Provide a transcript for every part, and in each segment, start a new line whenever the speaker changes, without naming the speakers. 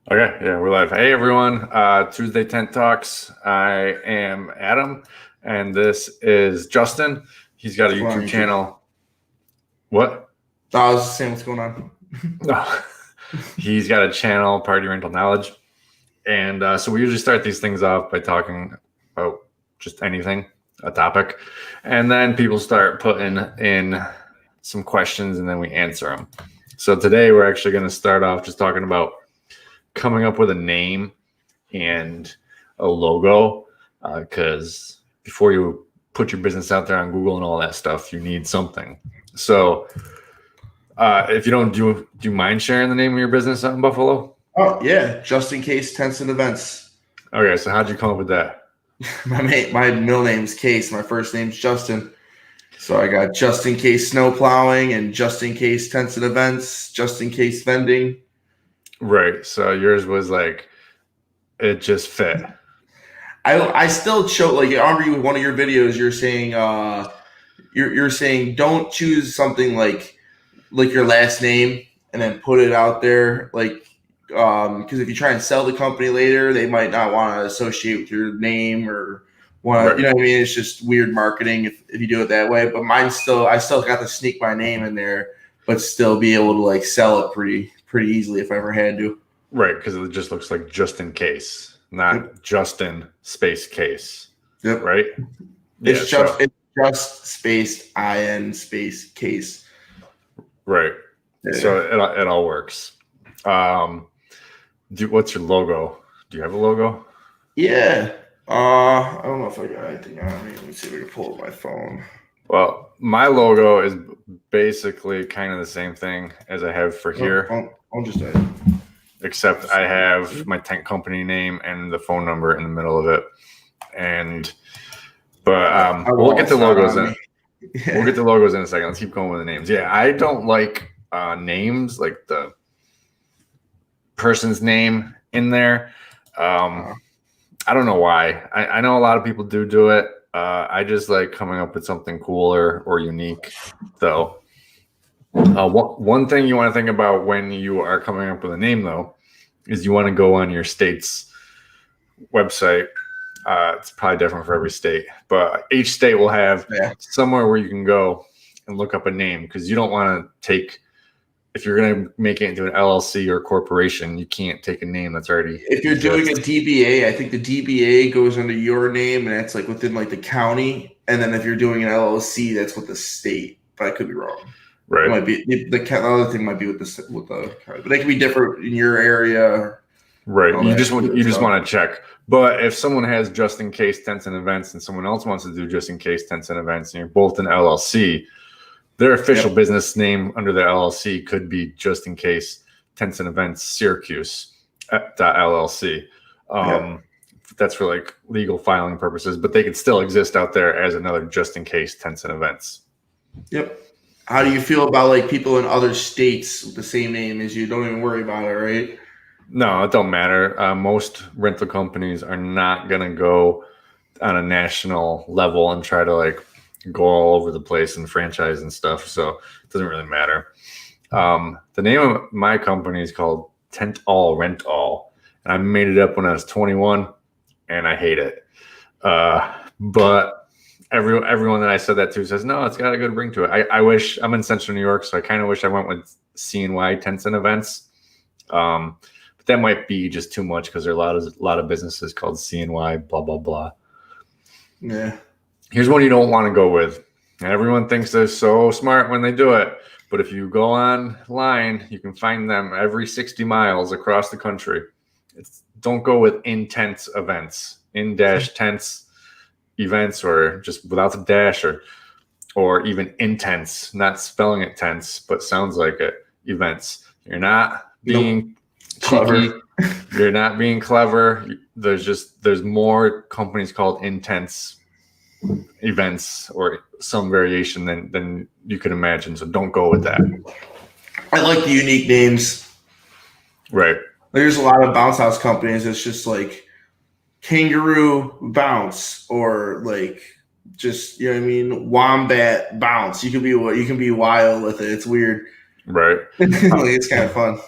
Okay, yeah, we're live. Hey everyone, Tuesday Tent Talks. I am Adam, and this is Justin. He's got a
What's going on,
YouTube
YouTube?
channel. What?
I was just saying what's going on.
No, he's got a channel, Party Rental Knowledge, and so we usually start these things off by talking about just anything, a topic, and then people start putting in some questions, and then we answer them. So today we're actually going to start off just talking about coming up with a name and a logo, because before you put your business out there on Google and all that stuff, you need something. So if you don't, do you mind sharing the name of your business out in Buffalo?
Oh yeah, just in case tents and events.
Okay, so how'd you come up with that?
My middle name's Case. My first name's Justin. So I got just in case snow plowing and just in case tents and events, just in case vending.
Right. So yours was like it just fit.
I still show, like, I remember you with one of your videos. You're saying you're saying don't choose something like your last name and then put it out there, like, because if you try and sell the company later, they might not want to associate with your name or want to,
Right.
you know what I mean? It's just weird marketing if you do it that way. But I still got to sneak my name in there, but still be able to like sell it pretty easily if I ever had to.
Right, because it just looks like just in case, not
Yep.
Justin space case.
Yep.
Right. Yeah.
It's just spaced in space case.
Right.
Yeah.
So it all works. What's your logo? Do you have a logo?
Yeah. I don't know if I got anything on me. Let me see if I can pull up my phone.
Well, my logo is basically kind of the same thing as I have for here,
I'll just
except I have my tent company name and the phone number in the middle of it. But we'll get the logos in.
Yeah.
We'll get the logos in a second. Let's keep going with the names. Yeah, I don't like names like the person's name in there. I don't know why. I know a lot of people do it. I just like coming up with something cooler or unique. So one thing you want to think about when you are coming up with a name, though, is you want to go on your state's website. It's probably different for every state, but each state will have somewhere where you can go and look up a name, because you don't want to take, if you're going to make it into an LLC or corporation, you can't take a name that's already.
If you're doing a DBA, I think the DBA goes under your name and it's like within like the county. And then if you're doing an LLC, that's with the state. But I could be wrong.
Right.
It might be the other thing might be with the county, but they can be different in your area.
Right. You just want to check. But if someone has just in case tents and events and someone else wants to do just in case tents and events and you're both an LLC, their official business name under the LLC could be just in case tents and events Syracuse LLC. That's for like legal filing purposes, but they could still exist out there as another just in case tents and events.
Yep. How do you feel about like people in other states with the same name as you? Don't even worry about it, right?
No, it don't matter. Most rental companies are not going to go on a national level and try to like go all over the place and franchise and stuff. So it doesn't really matter. The name of my company is called Tent All Rent All, and I made it up when I was 21, and I hate it. But everyone that I said that to says, no, it's got a good ring to it. I wish, I'm in Central New York, so I kind of wish I went with CNY Tents and Events. But that might be just too much because there are a lot of businesses called CNY, blah, blah, blah.
Yeah.
Here's one you don't want to go with. And everyone thinks they're so smart when they do it. But if you go online, you can find them every 60 miles across the country. Don't go with in-tents events, in-tents events, or just without the dash, or even intense, not spelling it tense, but sounds like it, events. You're not being cheeky. You're not being clever. There's more companies called intense events or some variation than you could imagine. So don't go with that.
I like the unique names.
Right.
There's a lot of bounce house companies. It's just like Kangaroo Bounce, or like just, you know what I mean, Wombat Bounce. You can be wild with it. It's weird.
Right.
Like, it's kind of fun.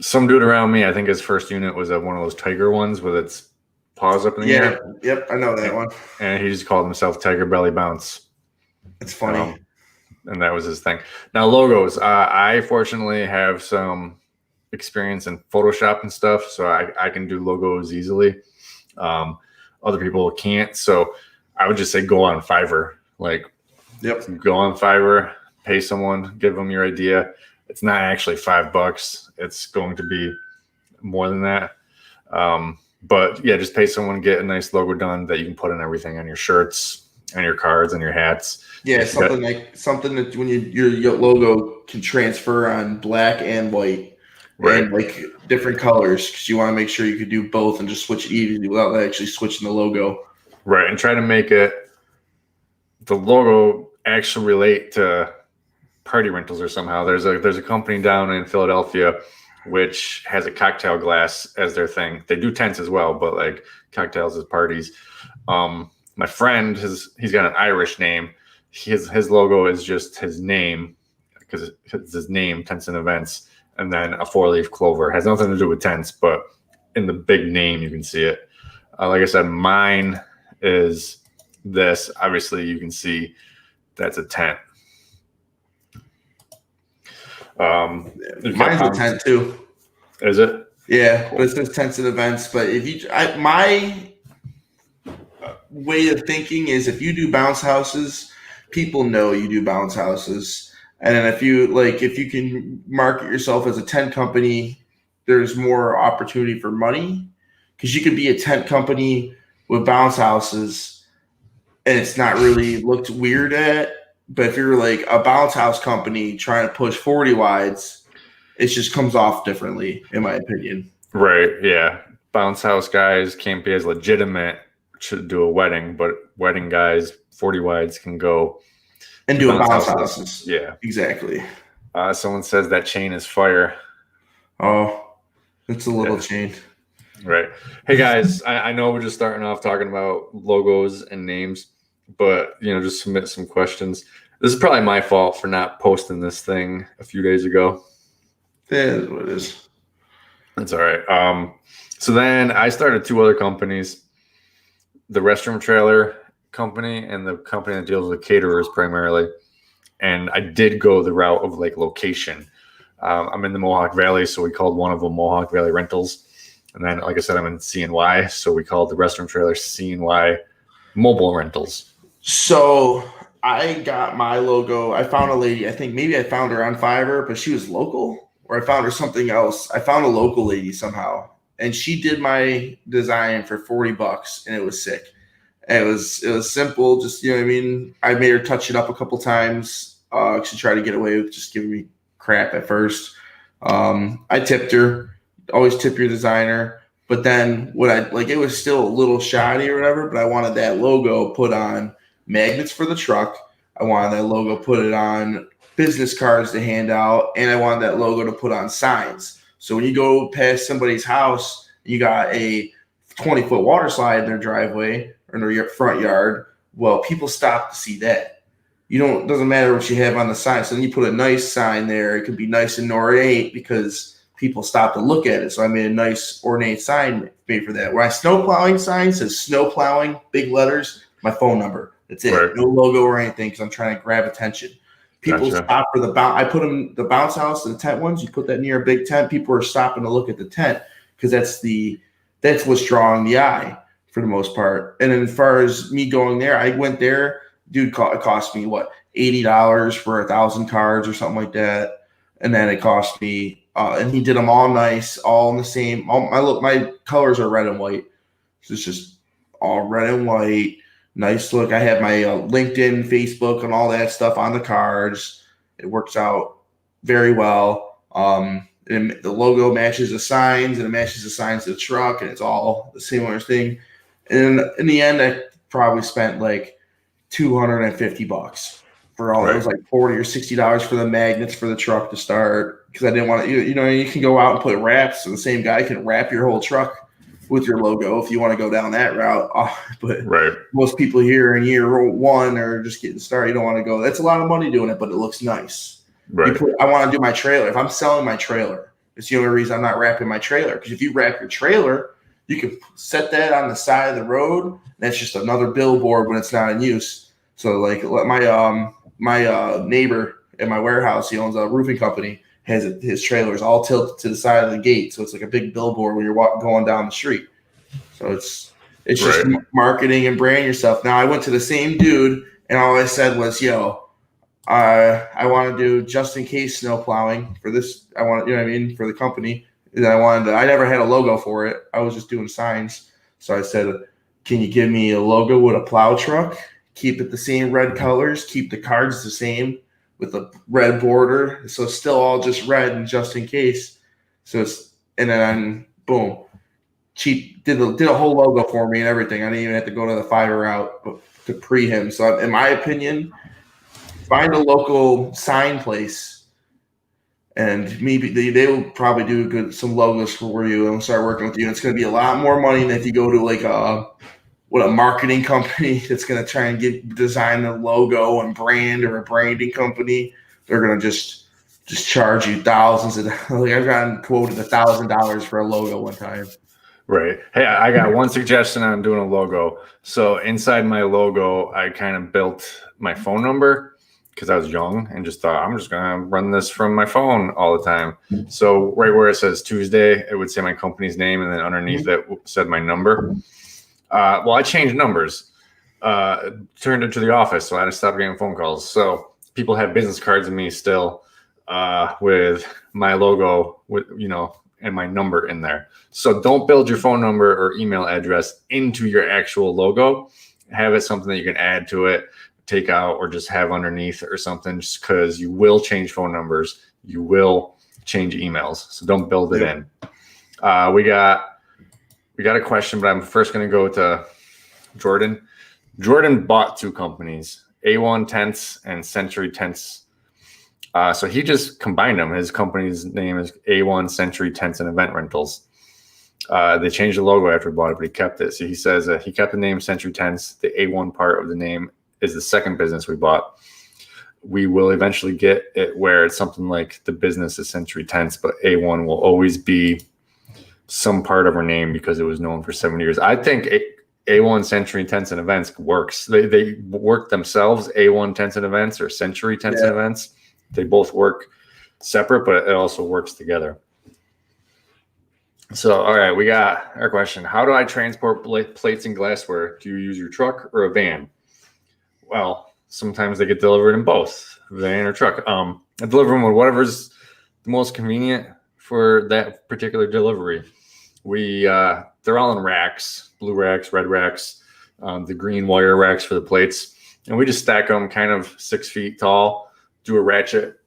Some dude around me, I think his first unit was one of those tiger ones with its paws up in the air.
Yep, I know that one.
And he just called himself Tiger Belly Bounce.
It's funny.
And that was his thing. Now, logos. I fortunately have some experience in Photoshop and stuff, so I can do logos easily. Other people can't. So I would just say go on Fiverr. Like, go on Fiverr, pay someone, give them your idea. It's not actually $5. It's going to be more than that. But yeah, just pay someone, get a nice logo done that you can put in everything on your shirts and your cards and your hats.
Yeah, something that when your logo can transfer on black and white, and like different colors, because you want to make sure you could do both and just switch it easily without actually switching the logo.
Right, and try to make the logo actually relate to party rentals or somehow. There's a company down in Philadelphia which has a cocktail glass as their thing. They do tents as well, but like cocktails as parties. My friend, he's got an Irish name. His logo is just his name, because it's his name, Tents and Events, and then a 4-leaf clover. It has nothing to do with tents, but in the big name you can see it. Like I said, mine is this. Obviously, you can see that's a tent.
Mine's a tent too.
Is it?
Yeah, cool. But it says Tents and Events. But my way of thinking is, if you do bounce houses, people know you do bounce houses. And then if you can market yourself as a tent company, there's more opportunity for money, because you could be a tent company with bounce houses and it's not really looked weird at. But if you're like a bounce house company trying to push 40 wides, it just comes off differently, in my opinion.
Right. Yeah. Bounce house guys can't be as legitimate to do a wedding, but wedding guys, 40 wides, can go
and do a bounce houses.
Yeah,
exactly.
Someone says that chain is fire.
Oh, it's a little chain.
Right. Hey guys, I know we're just starting off talking about logos and names, but just submit some questions. This is probably my fault for not posting this thing a few days ago.
Yeah, that's what it is.
That's all right. So then I started 2 other companies, the restroom trailer company and the company that deals with caterers primarily. And I did go the route of like location. I'm in the Mohawk Valley, so we called one of them Mohawk Valley Rentals. And then, like I said, I'm in CNY, so we called the restroom trailer CNY Mobile Rentals.
So I got my logo. I found a lady. I think maybe I found her on Fiverr, but she was local, or I found her something else. I found a local lady somehow, and she did my design for $40, and it was sick. And it was simple, just I mean. I made her touch it up a couple times. She tried to get away with just giving me crap at first. I tipped her. Always tip your designer. But then it was still a little shoddy or whatever, but I wanted that logo put on magnets for the truck. I wanted that logo put it on business cards to hand out, and I wanted that logo to put on signs. So when you go past somebody's house, you got a 20-foot water slide in their driveway or in their front yard. Well, people stop to see that. It doesn't matter what you have on the sign. So then you put a nice sign there. It could be nice and ornate because people stop to look at it. So I made a nice ornate sign made for that. Where my snow plowing sign says snow plowing, big letters, my phone number. That's it. Right. No logo or anything, because I'm trying to grab attention. People stop for the bounce. I put them the bounce house and the tent ones. You put that near a big tent. People are stopping to look at the tent because that's what's drawing the eye for the most part. And then as far as me going there, I went there. Dude, it cost me what, $80 for 1,000 cards or something like that. And then it cost me. And he did them all nice, all in the same. My colors are red and white. So it's just all red and white. Nice look. I have my LinkedIn, Facebook, and all that stuff on the cards. It works out very well. And the logo matches the signs, and it matches the signs to the truck, and it's all the same thing. And in the end, I probably spent like $250 for all. Right. It was like $40 or $60 for the magnets for the truck to start, because I didn't want to. You can go out and put wraps, and the same guy can wrap your whole truck with your logo if you want to go down that route. But most people here in year 1 are just getting started. You don't want to go. That's a lot of money doing it, but it looks nice.
Right.
I want to do my trailer. If I'm selling my trailer, it's the only reason I'm not wrapping my trailer. Because if you wrap your trailer, you can set that on the side of the road. That's just another billboard when it's not in use. So like my neighbor at my warehouse, he owns a roofing company, has his trailers all tilted to the side of the gate. So it's like a big billboard when you're going down the street. So it's just marketing and branding yourself. Now I went to the same dude and all I said was, yo, I want to do just in case snow plowing for this. I want, you know what I mean, for the company. And I never had a logo for it. I was just doing signs. So I said, can you give me a logo with a plow truck? Keep it the same red colors. Keep the cards the same with a red border. So it's still all just red and just in case. So and then boom, cheap did a whole logo for me and everything. I didn't even have to go to the Fiverr route to pre him. So in my opinion, find a local sign place, and maybe they will probably do some logos for you and start working with you. And it's going to be a lot more money than if you go to like a marketing company that's going to try and design a logo and brand, or a branding company. They're going to just charge you thousands of dollars. Like I've gotten quoted $1,000 for a logo one time.
Right. Hey, I got one suggestion on doing a logo. So inside my logo, I kind of built my phone number because I was young and just thought I'm just going to run this from my phone all the time. So right where it says Teusday, it would say my company's name, and then underneath it said my number. Well, I changed numbers, turned it to the office, so I had to stop getting phone calls. So people have business cards of me still with my logo, and my number in there. So don't build your phone number or email address into your actual logo. Have it something that you can add to it, take out, or just have underneath or something, just because you will change phone numbers. You will change emails. So don't build it in. We got a question, but I'm first going to go to Jordan. Jordan bought two companies, A1 Tents and Century Tents. So he just combined them. His company's name is A1 Century Tents and Event Rentals. They changed the logo after he bought it, but he kept it. So he says he kept the name Century Tents. The A1 part of the name is the second business we bought. We will eventually get it where it's something like the business is Century Tents, but A1 will always be some part of our name because it was known for 7 years. I think A1 Century Tents and Events works. They work themselves, A1 Tents and Events or Century Tents and Events. They both work separate, but it also works together. So, all right, we got our question. How do I transport plates and glassware? Do you use your truck or a van? Well, sometimes they get delivered in both, van or truck. I deliver them with whatever's the most convenient for that particular delivery. They're all in racks, blue racks, red racks, the green wire racks for the plates. And we just stack them kind of 6 feet tall, do a ratchet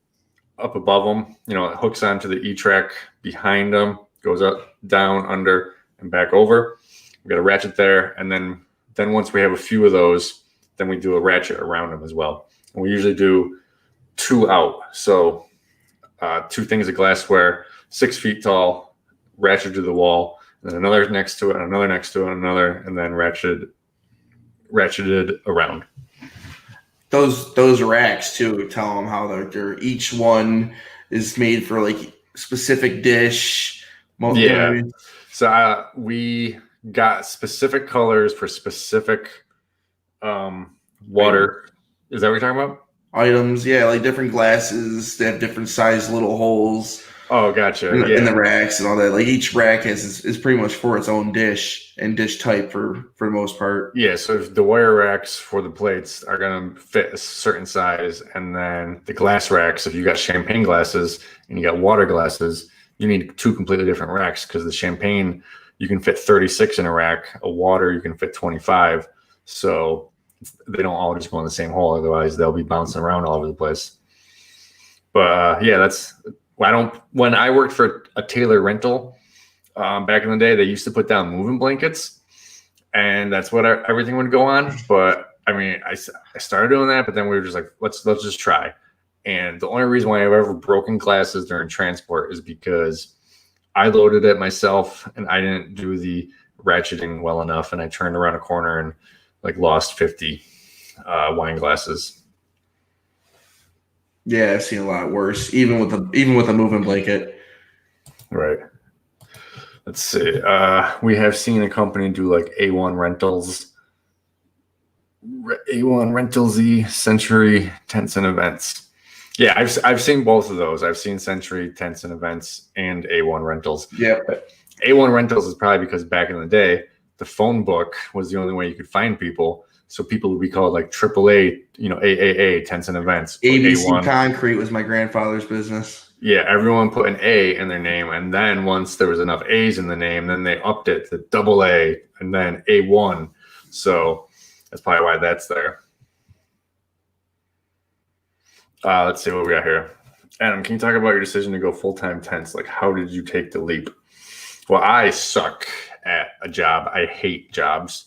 up above them. It hooks onto the E-track behind them, goes up, down, under, and back over. We got a ratchet there. And then once we have a few of those, then we do a ratchet around them as well. And we usually do 2 out. So 2 things of glassware, 6 feet tall, ratchet to the wall, and then another next to it, and another next to it, and another, and then ratcheted around.
Those racks too, tell them how they're each one is made for like specific dish. So
we got specific colors for specific water. Is that what you're talking about?
Items, yeah, like different glasses. They have different size little holes.
Oh, gotcha.
In the racks and all that. Like each rack is pretty much for its own dish and dish type for the most part.
Yeah, so if the wire racks for the plates are going to fit a certain size, and then the glass racks, if you got champagne glasses and you got water glasses, you need 2 completely different racks, because the champagne, you can fit 36 in a rack. A water, you can fit 25. So they don't all just go in the same hole. Otherwise, they'll be bouncing around all over the place. But when I worked for a Taylor rental back in the day, they used to put down moving blankets, and that's what everything would go on. But I mean, I started doing that, but then we were just like, let's just try. And the only reason why I've ever broken glasses during transport is because I loaded it myself and I didn't do the ratcheting well enough, and I turned around a corner and lost 50 wine glasses.
Yeah, I've seen a lot worse, even with a moving blanket.
Right. Let's see. We have seen a company do like A1 Rentals, A1 Rental Z, Century Tents and Events. Yeah, I've seen both of those. I've seen Century Tents and Events and A1 Rentals.
Yeah.
A1 Rentals is probably because back in the day, the phone book was the only way you could find people. So people would be called like AAA, AAA Tents and Events.
ABC
A1
Concrete was my grandfather's business.
Yeah, everyone put an A in their name, and then once there was enough A's in the name, then they upped it to double A and then A1. So that's probably why that's there. Let's see what we got here. Adam, can you talk about your decision to go full-time tents? Like, how did you take the leap? Well, I suck at a job. I hate jobs.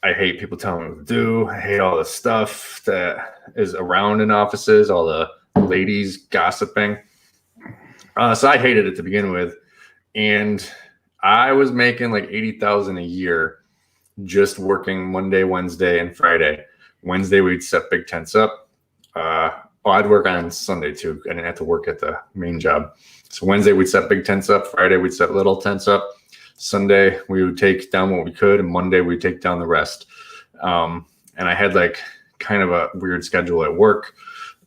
I hate people telling me what to do. I hate all the stuff that is around in offices, all the ladies gossiping. So I hated it to begin with. And I was making like $80,000 a year just working Monday, Wednesday, and Friday. Wednesday, we'd set big tents up. I'd work on Sunday too. I didn't have to work at the main job. So Wednesday, we'd set big tents up. Friday, we'd set little tents up. Sunday, we would take down what we could. And Monday, we'd take down the rest. And I had like kind of a weird schedule at work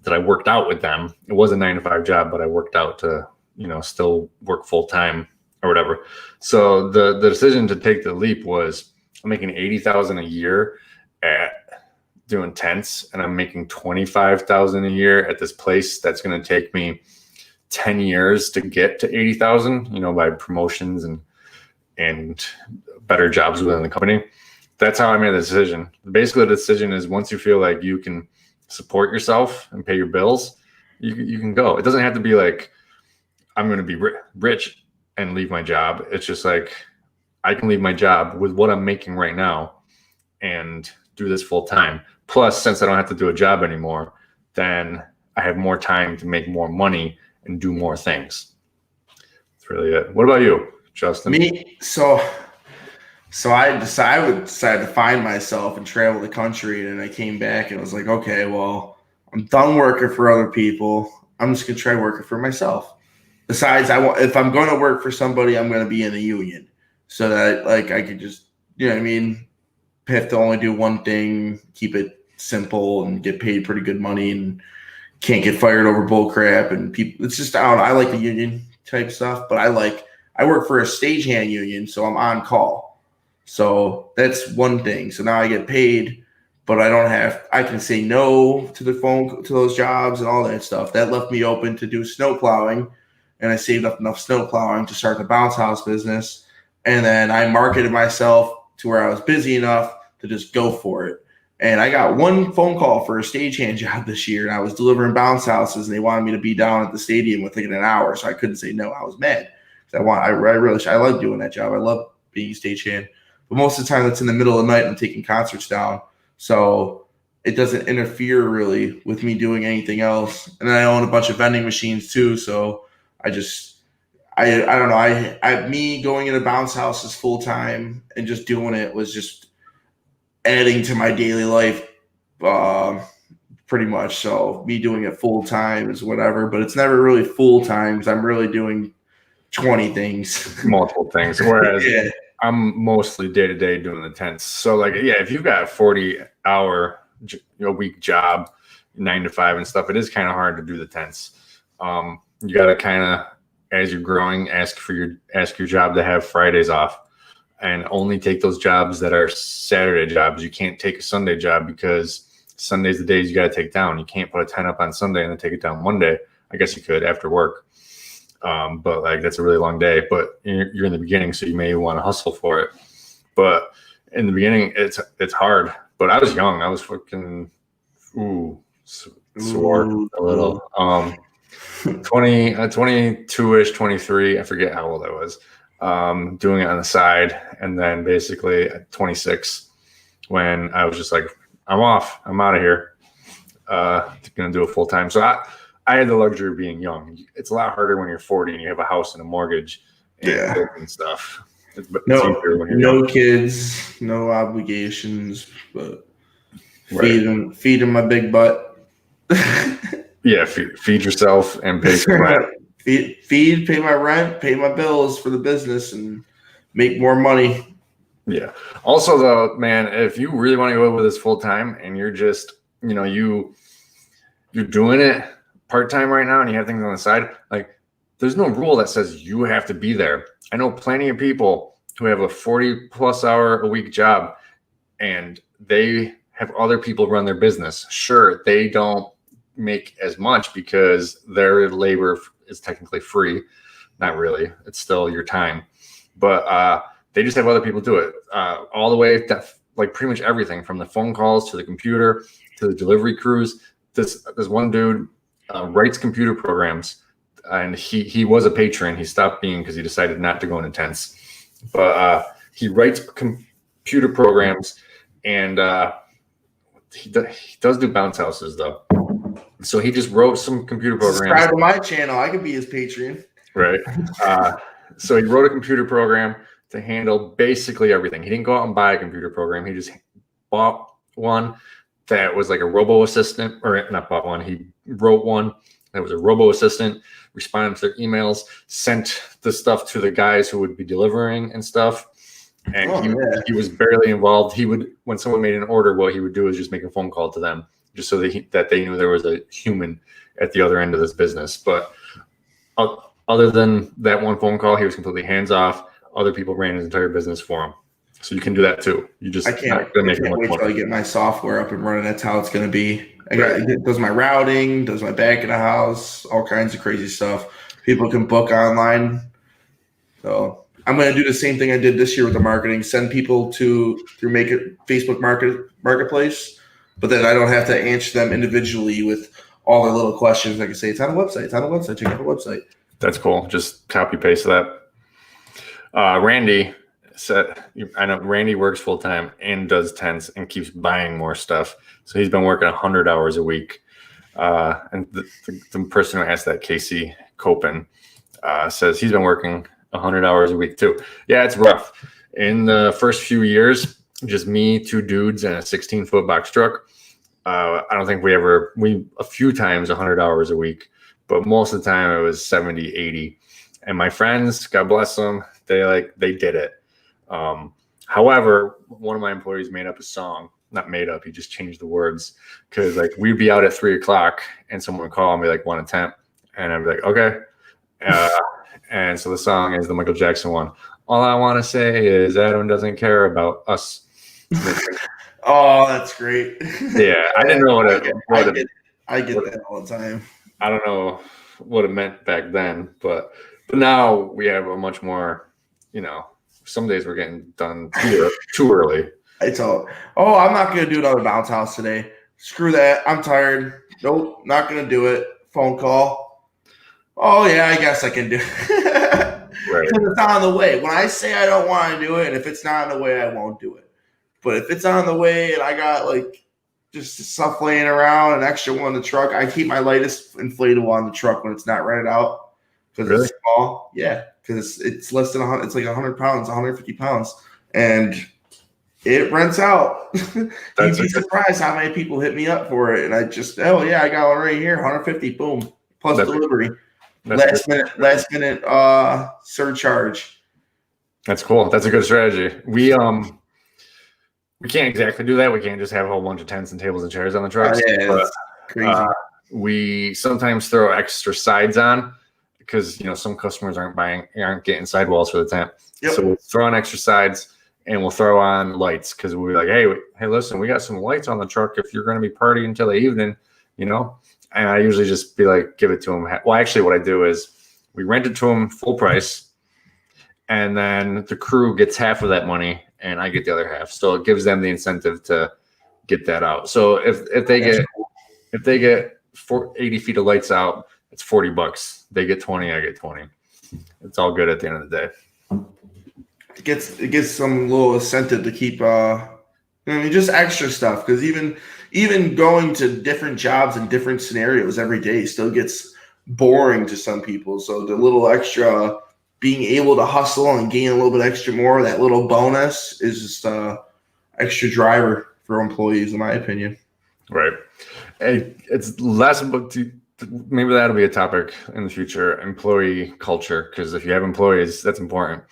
that I worked out with them. It was a 9-to-5 job, but I worked out to, still work full time or whatever. So the decision to take the leap was I'm making $80,000 a year at doing tents, and I'm making $25,000 a year at this place that's going to take me 10 years to get to 80,000, by promotions and better jobs within the company. That's how I made the decision. Basically, the decision is once you feel like you can support yourself and pay your bills, you can go. It doesn't have to be like I'm going to be rich and leave my job. It's just like I can leave my job with what I'm making right now and do this full time. Plus, since I don't have to do a job anymore, then I have more time to make more money and do more things. That's really it. What about you, Justin?
Me, so I decided to find myself and travel the country, and I came back and was like, okay, well, I'm done working for other people. I'm just gonna try working for myself. Besides, if I'm going to work for somebody, I'm going to be in a union, so that like I could just, have to only do one thing, keep it simple, and get paid pretty good money, and can't get fired over bull crap. And people, it's just, I don't know. I like the union type stuff, but I work for a stagehand union, so I'm on call. So that's one thing. So now I get paid, but I can say no to to those jobs and all that stuff. That left me open to do snow plowing, and I saved up enough snow plowing to start the bounce house business. And then I marketed myself to where I was busy enough to just go for it. And I got one phone call for a stagehand job this year, and I was delivering bounce houses, and they wanted me to be down at the stadium within an hour, so I couldn't say no. I was mad. I love doing that job. I love being a stagehand, but most of the time it's in the middle of the night. I'm taking concerts down, so it doesn't interfere really with me doing anything else. And then I own a bunch of vending machines too, so I don't know. Me going into bounce houses full time and just doing it was just adding to my daily life, pretty much. So me doing it full time is whatever, but it's never really full time because I'm really doing 20 things,
multiple things. Whereas
yeah.
I'm mostly day to day doing the tents. So like, yeah, if you've got a 40-hour week job, 9-to-5 and stuff, it is kind of hard to do the tents. You got to kind of, as you're growing, ask your job to have Fridays off, and only take those jobs that are Saturday jobs. You can't take a Sunday job because Sunday's the days you got to take down. You can't put a tent up on Sunday and then take it down Monday. I guess you could after work. But like, that's a really long day, but you're in the beginning, so you may want to hustle for it. But in the beginning, it's hard. But I was young. I was fucking, swore a little. 22-ish, 23. I forget how old I was. Doing it on the side. And then basically at 26, when I was just like, I'm off. I'm out of here. Going to do it full time. So I had the luxury of being young. It's a lot harder when you're 40 and you have a house and a mortgage and stuff. It's easier when you're young.
Kids, no obligations, but feeding my big butt.
Yeah, feed yourself and pay some rent.
Feed, pay my rent, pay my bills for the business, and make more money.
Yeah. Also, though, man, if you really want to go with this full time and you're just, you're doing it part time right now and you have things on the side, like there's no rule that says you have to be there. I know plenty of people who have a 40+ hour a week job and they have other people run their business. Sure, they don't make as much because their labor is technically free. Not really. It's still your time. But they just have other people do it all the way to like pretty much everything from the phone calls to the computer to the delivery crews. This one dude writes computer programs, and he was a patron. He stopped being because he decided not to go into tents. But he writes computer programs, and he does do bounce houses though. So he just wrote some computer programs.
Subscribe to my channel. I could be his Patreon.
Right. So he wrote a computer program to handle basically everything. He didn't go out and buy a computer program. He just bought one that was like a robo assistant, or not bought one. He wrote one that was a robo assistant, responded to their emails, sent the stuff to the guys who would be delivering and stuff. And he was barely involved. He would, when someone made an order, what he would do is just make a phone call to them, just so that they knew there was a human at the other end of this business. But other than that one phone call, he was completely hands off. Other people ran his entire business for him. So you can do that too.
I can't wait till I get my software up and running. That's how it's going to be. It does my routing, does my back of the house, all kinds of crazy stuff. People can book online. So I'm going to do the same thing I did this year with the marketing. Send people through Facebook Marketplace, but then I don't have to answer them individually with all their little questions. I can say it's on a website. It's on a website. Check out the website.
That's cool. Just copy paste that. Randy said, I know Randy works full time and does tents and keeps buying more stuff. So he's been working 100 hours a week. And the person who asked that, Casey Copen, says he's been working 100 hours a week too. Yeah, it's rough. In the first few years, just me, 2 dudes, and a 16-foot box truck. I don't think we a few times 100 hours a week, but most of the time it was 70, 80. And my friends, God bless them, they did it. However, one of my employees made up a song. Not made up, he just changed the words, because like we'd be out at 3:00 and someone would call and be like, want a tent? And I'd be like, okay. And so the song is the Michael Jackson one. All I want to say is Adam doesn't care about us.
Oh, that's great.
Yeah, I didn't know what
I get that all the time.
I don't know what it meant back then, but now we have a much more, some days we're getting done too early. I'm not going to do another bounce house today. Screw that. I'm tired. Nope, not going to do it. Phone call. Oh, yeah, I guess I can do it. Right. Because it's on the way. When I say I don't want to do it, and if it's not on the way, I won't do it. But if it's on the way and I got like just stuff laying around, an extra one in the truck, I keep my lightest inflatable on the truck when it's not rented out because it's small. Yeah, because it's less than 100. It's like 100 pounds, 150 pounds, and it rents out. You'd be surprised how many people hit me up for it, and I just, I got one right here, 150, boom, plus delivery. Last minute surcharge. That's cool. That's a good strategy. We can't exactly do that. We can't just have a whole bunch of tents and tables and chairs on the trucks.
But, crazy.
We sometimes throw extra sides on because some customers aren't getting sidewalls for the tent. Yep. So we'll throw on extra sides and we'll throw on lights because we're like, hey, listen, we got some lights on the truck if you're going to be partying until the evening, And I usually just be like, give it to them. Well, actually, what I do is we rent it to them full price, and then the crew gets half of that money, and I get the other half. So it gives them the incentive to get that out. So if they get 80 feet of lights out, it's $40. They get 20, I get 20. It's all good at the end of the day.
It gets some little incentive to keep just extra stuff, because even going to different jobs and different scenarios every day still gets boring to some people. So the little extra, being able to hustle and gain a little bit extra more, that little bonus is just extra driver for employees, in my opinion.
Right. It's less about maybe that'll be a topic in the future, employee culture, because if you have employees, that's important.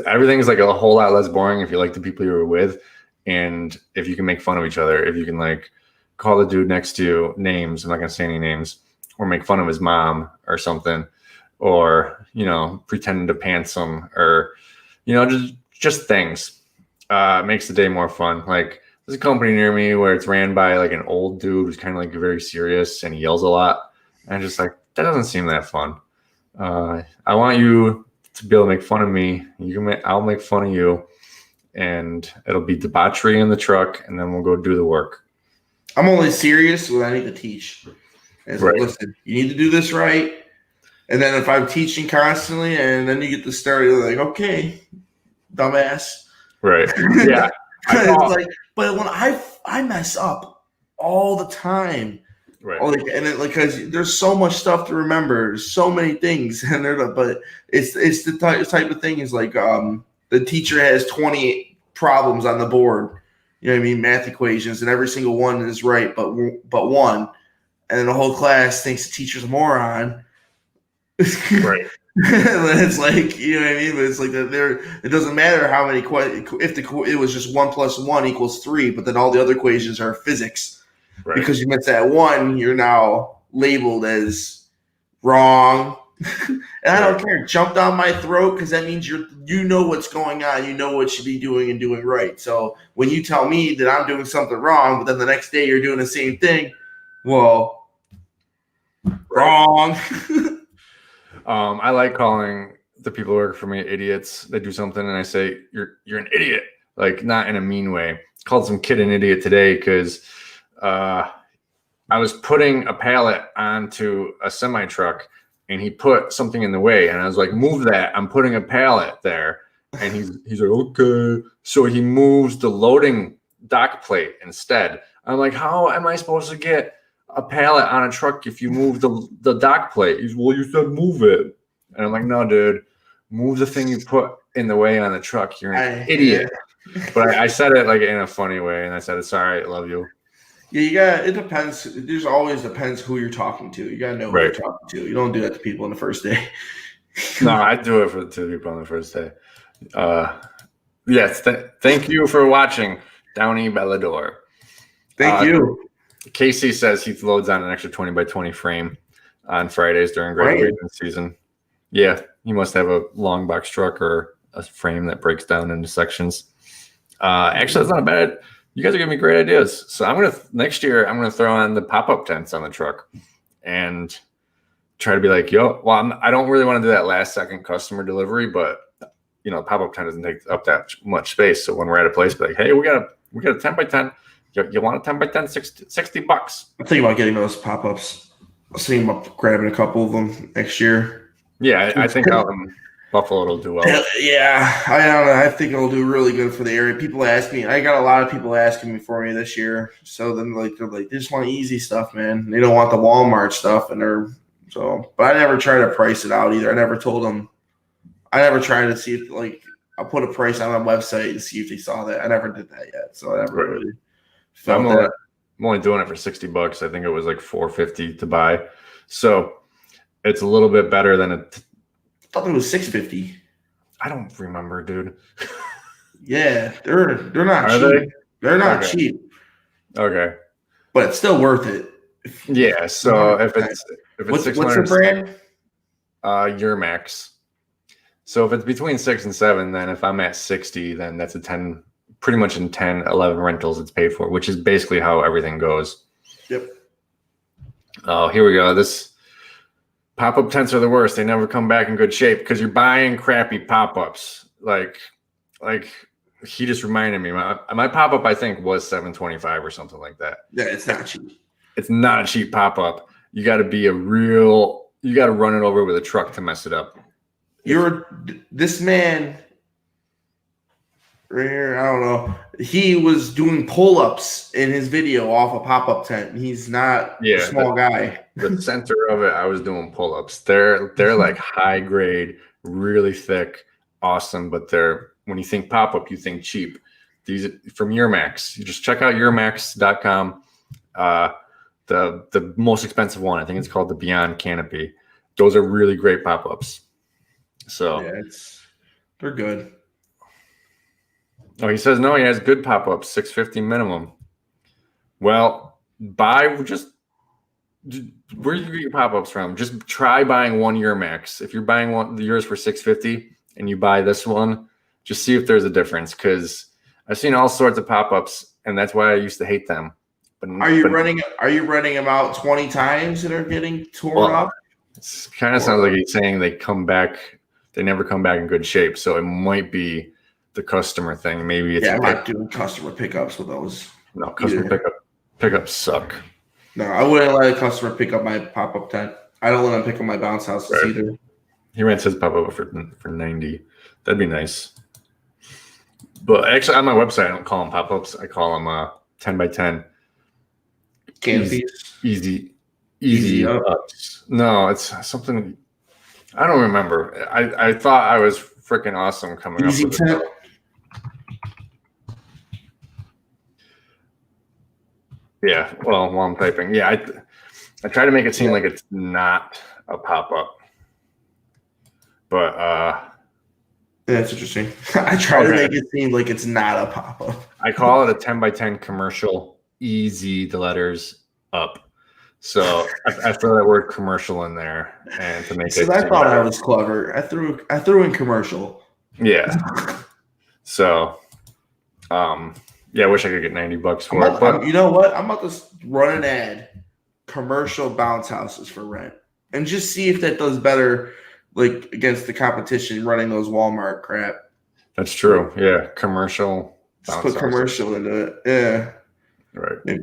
Everything is like a whole lot less boring if you like the people you were with, and if you can make fun of each other, if you can like call the dude next to you names, I'm not gonna say any names, or make fun of his mom or something, or pretending to pants him, or just things. Makes the day more fun. Like there's a company near me where it's ran by like an old dude who's kind of like very serious and he yells a lot, and I'm just like, that doesn't seem that fun. I want you to be able to make fun of me. I'll make fun of you, and it'll be debauchery in the truck, and then we'll go do the work.
I'm only serious when I need to teach. It's
Right.
like, listen, you need to do this right. And then if I'm teaching constantly, and then you get to start, you're like, okay, dumbass.
Right. Yeah.
It's like, but when I mess up all the time.
Right.
And it, like, because there's so much stuff to remember, there's so many things, and but it's the type of thing is like the teacher has 20 problems on the board, you know what I mean, math equations, and every single one is right, but one, and then the whole class thinks the teacher's a moron.
Right.
It's like, you know what I mean, but it's like that it doesn't matter how many if it was just 1 + 1 = 3, but then all the other equations are physics. Right. Because you missed that one, you're now labeled as wrong. And I don't care. Jump down my throat, because that means you know what's going on. You know what you should be doing and doing right. So when you tell me that I'm doing something wrong, but then the next day you're doing the same thing, well, wrong.
I like calling the people who work for me idiots. They do something and I say, you're an idiot. Like, not in a mean way. Called some kid an idiot today because I was putting a pallet onto a semi truck, and he put something in the way, and I was like, move that, I'm putting a pallet there. And he's like, okay. So he moves the loading dock plate instead. I'm like, how am I supposed to get a pallet on a truck if you move the dock plate? He's, well, you said move it. And I'm like, no, dude, move the thing you put in the way on the truck. You're an idiot. But I said it like in a funny way, and I said, it's all right, I love you.
Yeah, it depends. There's always depends who you're talking to. You gotta know who you're talking to. You don't do that to people on the first day.
No, I do it to people on the first day. Yes, thank you for watching Downey Bellador.
Thank you.
Casey says he loads on an extra 20 by 20 frame on Fridays during graduation season. Yeah, he must have a long box truck or a frame that breaks down into sections. Actually, that's not bad. You guys are giving me great ideas. So next year I'm gonna throw on the pop-up tents on the truck and try to be like, I don't really want to do that last second customer delivery, but pop-up tent doesn't take up that much space. So when we're at a place, be like, hey, we got a 10 by 10. You want a 10 by 10, $60?
I'm thinking about getting those pop-ups. I'll see about grabbing a couple of them next year.
Yeah, I think Buffalo will do well.
Yeah, I don't know. I think it'll do really good for the area. People ask me. I got a lot of people asking me for me this year. So then, they just want easy stuff, man. They don't want the Walmart stuff, but I never try to price it out either. I never told them. I never tried to see if I'll put a price on a website to see if they saw that. I never did that yet, so I never really felt that.
I'm only doing it for $60. I think it was like $450 to buy, so it's a little bit better than I
thought it was $650.
I don't remember, dude.
Yeah, they're not
Are
cheap.
They?
They're not cheap.
Okay,
but it's still worth it.
Yeah. So if it's
what's the brand?
Urmax. So if it's between 6 and 7, then if I'm at 60, then that's a 10, pretty much in 10, 11 rentals it's paid for, which is basically how everything goes.
Yep.
Oh, here we go. This pop-up tents are the worst. They never come back in good shape because you're buying crappy pop-ups. Like he just reminded me, my pop-up I think was $725 or something like that.
Yeah, it's not cheap.
It's not a cheap pop-up. You got to you got to run it over with a truck to mess it up.
This man right here, I don't know. He was doing pull-ups in his video off a pop-up tent. He's not a small guy.
The center of it, I was doing pull-ups. They're like high grade, really thick, awesome. But when you think pop-up, you think cheap. These from Urmax. You just check out urmax.com. the most expensive one. I think it's called the Beyond Canopy. Those are really great pop-ups. So
Yeah, they're good.
oh, he says no, he has good pop-ups, $650 minimum. Well, where do you get your pop-ups from? Just try buying one year max. If you're buying yours for $650 and you buy this one, just see if there's a difference, because I've seen all sorts of pop-ups, and that's why I used to hate them.
Are you running them out 20 times and are getting torn up?
It kind of sounds like he's saying they never come back in good shape. So it might be the customer thing. Maybe it's
I'm not doing customer pickups with those.
No, customer pickups suck.
No, I wouldn't let a customer pick up my pop-up tent. I don't let them pick up my bounce houses either.
He rents his pop-up for $90. That'd be nice. But actually, on my website, I don't call them pop-ups. I call them 10 by 10
canopies.
Easy ups. No, it's something I don't remember. I thought I was freaking awesome coming up with it. Yeah, well, while I'm typing, I try to make it seem like it's not a pop-up, but
that's interesting. I try to make it seem like it's not a pop-up.
I call it a 10 by 10 commercial. Easy, the letters up. So I throw that word commercial in there, and to make it.
I thought I was clever. I threw in commercial.
Yeah. So, I wish I could get $90 for it. But
you know what? I'm about to run an ad, commercial bounce houses for rent, and just see if that does better, like against the competition running those Walmart crap.
That's true. Yeah, commercial.
Just put commercial into it. Yeah.
Right.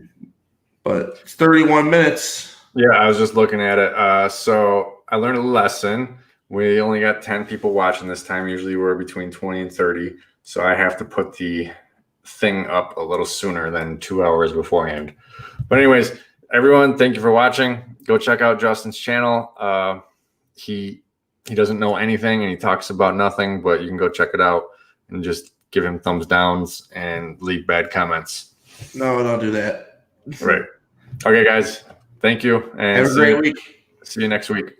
But it's 31 minutes.
Yeah, I was just looking at it. So I learned a lesson. We only got 10 people watching this time. Usually we're between 20 and 30. So I have to put the thing up a little sooner than 2 hours beforehand. But anyways, everyone, thank you for watching. Go check out Justin's channel. He doesn't know anything and he talks about nothing, but you can go check it out and just give him thumbs downs and leave bad comments.
No, don't do that.
Right. Okay, guys. Thank you. And
have a great week.
See you next week.